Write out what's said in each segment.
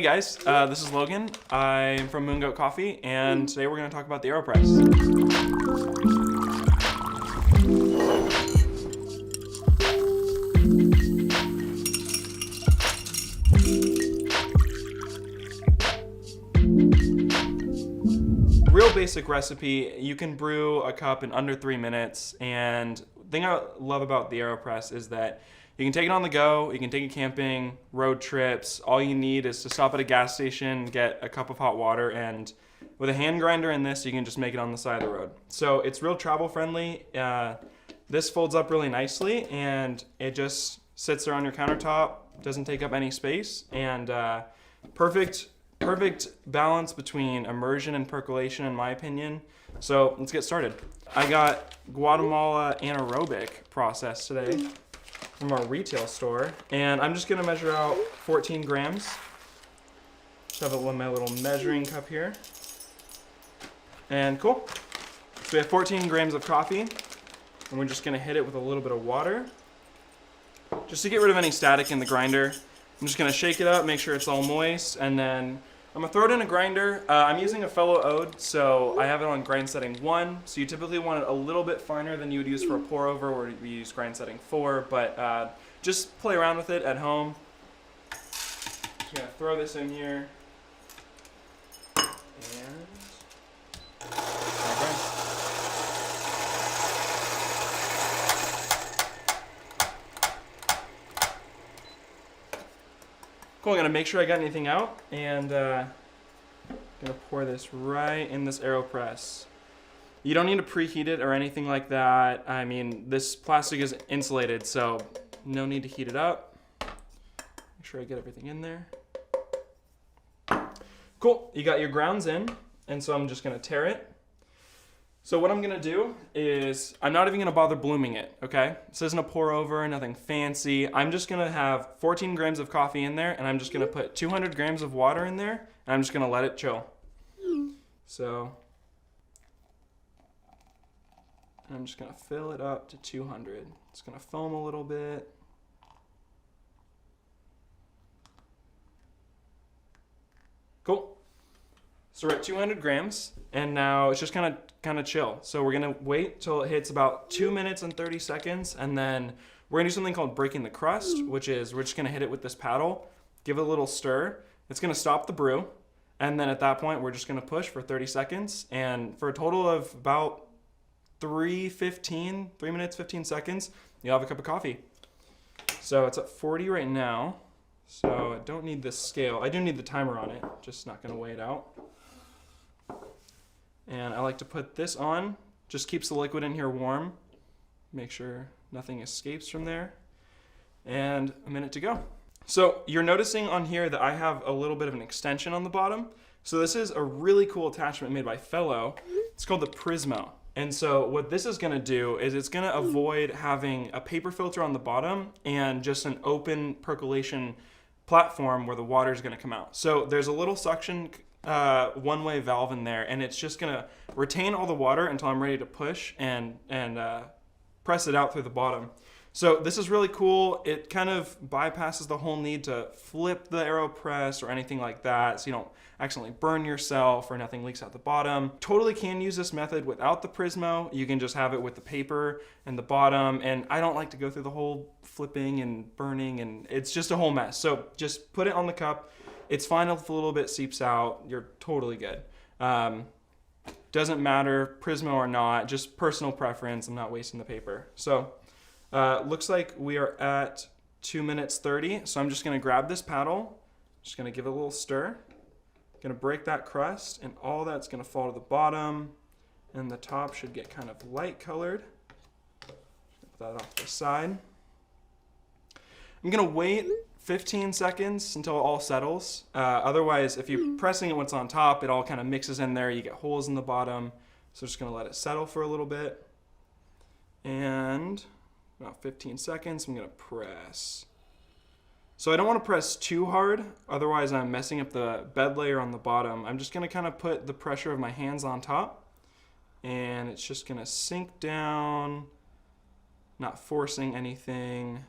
Hey guys, this is Logan. I'm from Moon Goat Coffee, and today we're going to talk about the Aeropress. Real basic recipe. You can brew a cup in under 3 minutes, and the thing I love about the Aeropress is that you can take it on the go, you can take it camping, road trips. All you need is to stop at a gas station, get a cup of hot water, and with a hand grinder in this, you can just make it on the side of the road. So it's real travel friendly. This folds up really nicely, and it just sits there on your countertop, doesn't take up any space, and perfect balance between immersion and percolation, in my opinion. So let's get started. I got Guatemala anaerobic process today from our retail store, and I'm just gonna measure out 14 grams. Just have my little measuring cup here. And cool. So we have 14 grams of coffee, and we're just gonna hit it with a little bit of water, just to get rid of any static in the grinder. I'm just gonna shake it up, make sure it's all moist, and then I'm gonna throw it in a grinder. I'm using a fellow Ode, so I have it on grind setting 1. So you typically want it a little bit finer than you would use for a pour over, where we use grind setting 4, but just play around with it at home. Just gonna throw this in here. And okay. Cool, I'm gonna make sure I got anything out, and gonna pour this right in this AeroPress. You don't need to preheat it or anything like that. I mean, this plastic is insulated, so no need to heat it up. Make sure I get everything in there. Cool, you got your grounds in, and so I'm just gonna tare it. So what I'm gonna do is, I'm not even gonna bother blooming it, okay? This isn't a pour over, nothing fancy. I'm just gonna have 14 grams of coffee in there, and I'm just gonna put 200 grams of water in there, and I'm just gonna let it chill. So, I'm just gonna fill it up to 200. It's gonna foam a little bit. Cool. So we're at 200 grams, and now it's just kind of chill. So we're gonna wait till it hits about 2 minutes and 30 seconds, and then we're gonna do something called breaking the crust, which is we're just gonna hit it with this paddle, give it a little stir. It's gonna stop the brew, and then at that point we're just gonna push for 30 seconds, and for a total of about 3 minutes, 15 seconds, you'll have a cup of coffee. So it's at 40 right now, so I don't need this scale. I do need the timer on it, just not gonna weigh it out. And I like to put this on, just keeps the liquid in here warm. Make sure nothing escapes from there. And a minute to go. So you're noticing on here that I have a little bit of an extension on the bottom. So this is a really cool attachment made by Fellow. It's called the Prismo. And so what this is gonna do is it's gonna avoid having a paper filter on the bottom and just an open percolation platform where the water is gonna come out. So there's a little suction one-way valve in there, and it's just gonna retain all the water until I'm ready to push and press it out through the bottom. So this is really cool. It kind of bypasses the whole need to flip the AeroPress or anything like that, so you don't accidentally burn yourself or nothing leaks out the bottom. Totally can use this method without the Prismo. You can just have it with the paper and the bottom, and I don't like to go through the whole flipping and burning, and it's just a whole mess. So just put it on the cup. It's fine if a little bit seeps out. You're totally good. Doesn't matter, Prismo or not, just personal preference. I'm not wasting the paper. So looks like we are at 2 minutes 30. So I'm just gonna grab this paddle, just gonna give it a little stir, gonna break that crust, and all that's gonna fall to the bottom, and the top should get kind of light colored. Put that off to the side. I'm gonna wait 15 seconds until it all settles. Otherwise, if you're pressing it what's on top, it all kind of mixes in there. You get holes in the bottom. So just gonna let it settle for a little bit. And about 15 seconds, I'm gonna press. So I don't wanna press too hard, otherwise I'm messing up the bed layer on the bottom. I'm just gonna kind of put the pressure of my hands on top, and it's just gonna sink down, not forcing anything.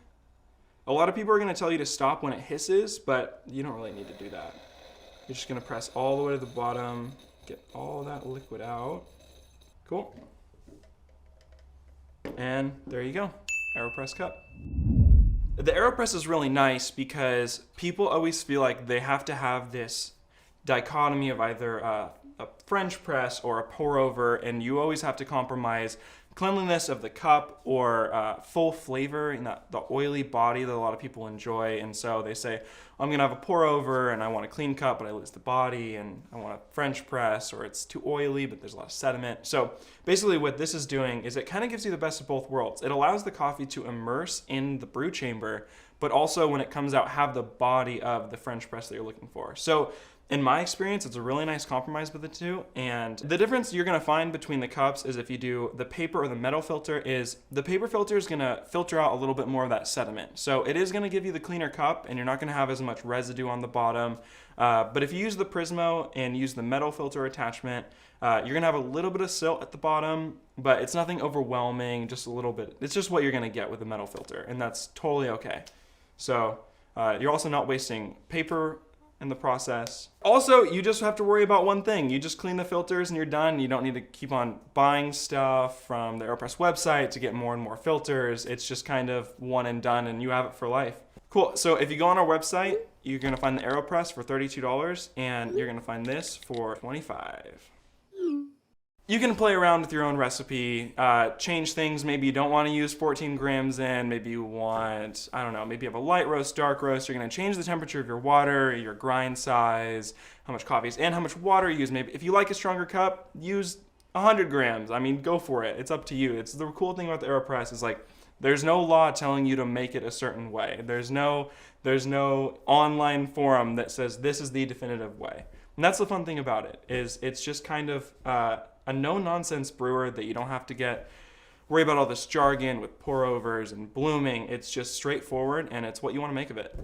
A lot of people are going to tell you to stop when it hisses, but you don't really need to do that. You're just gonna press all the way to the bottom, get all that liquid out. Cool. And there you go, Aeropress cup. The Aeropress is really nice because people always feel like they have to have this dichotomy of either a French press or a pour over, and you always have to compromise cleanliness of the cup or full flavor and the oily body that a lot of people enjoy. And so they say, I'm gonna have a pour over and I want a clean cup but I lose the body, and I want a French press, or it's too oily but there's a lot of sediment. So basically what this is doing is it kind of gives you the best of both worlds. It allows the coffee to immerse in the brew chamber, but also when it comes out have the body of the French press that you're looking for. So in my experience, it's a really nice compromise with the two. And the difference you're gonna find between the cups is if you do the paper or the metal filter, is the paper filter is gonna filter out a little bit more of that sediment. So it is gonna give you the cleaner cup and you're not gonna have as much residue on the bottom. But if you use the Prismo and use the metal filter attachment, you're gonna have a little bit of silt at the bottom, but it's nothing overwhelming, just a little bit. It's just what you're gonna get with the metal filter, and that's totally okay. So you're also not wasting paper in the process. Also, you just have to worry about one thing. You just clean the filters and you're done. You don't need to keep on buying stuff from the Aeropress website to get more and more filters. It's just kind of one and done, and you have it for life. Cool, so if you go on our website, you're gonna find the Aeropress for $32 and you're gonna find this for $25. You can play around with your own recipe, change things. Maybe you don't want to use 14 grams in, maybe you want, I don't know, maybe you have a light roast, dark roast. You're going to change the temperature of your water, your grind size, how much coffee is in, how much water you use. Maybe if you like a stronger cup, use 100 grams. I mean, go for it. It's up to you. It's the cool thing about the Aeropress is like, there's no law telling you to make it a certain way. There's no online forum that says this is the definitive way. And that's the fun thing about it, is it's just kind of a no-nonsense brewer that you don't have to worry about all this jargon with pour-overs and blooming. It's just straightforward, and it's what you want to make of it.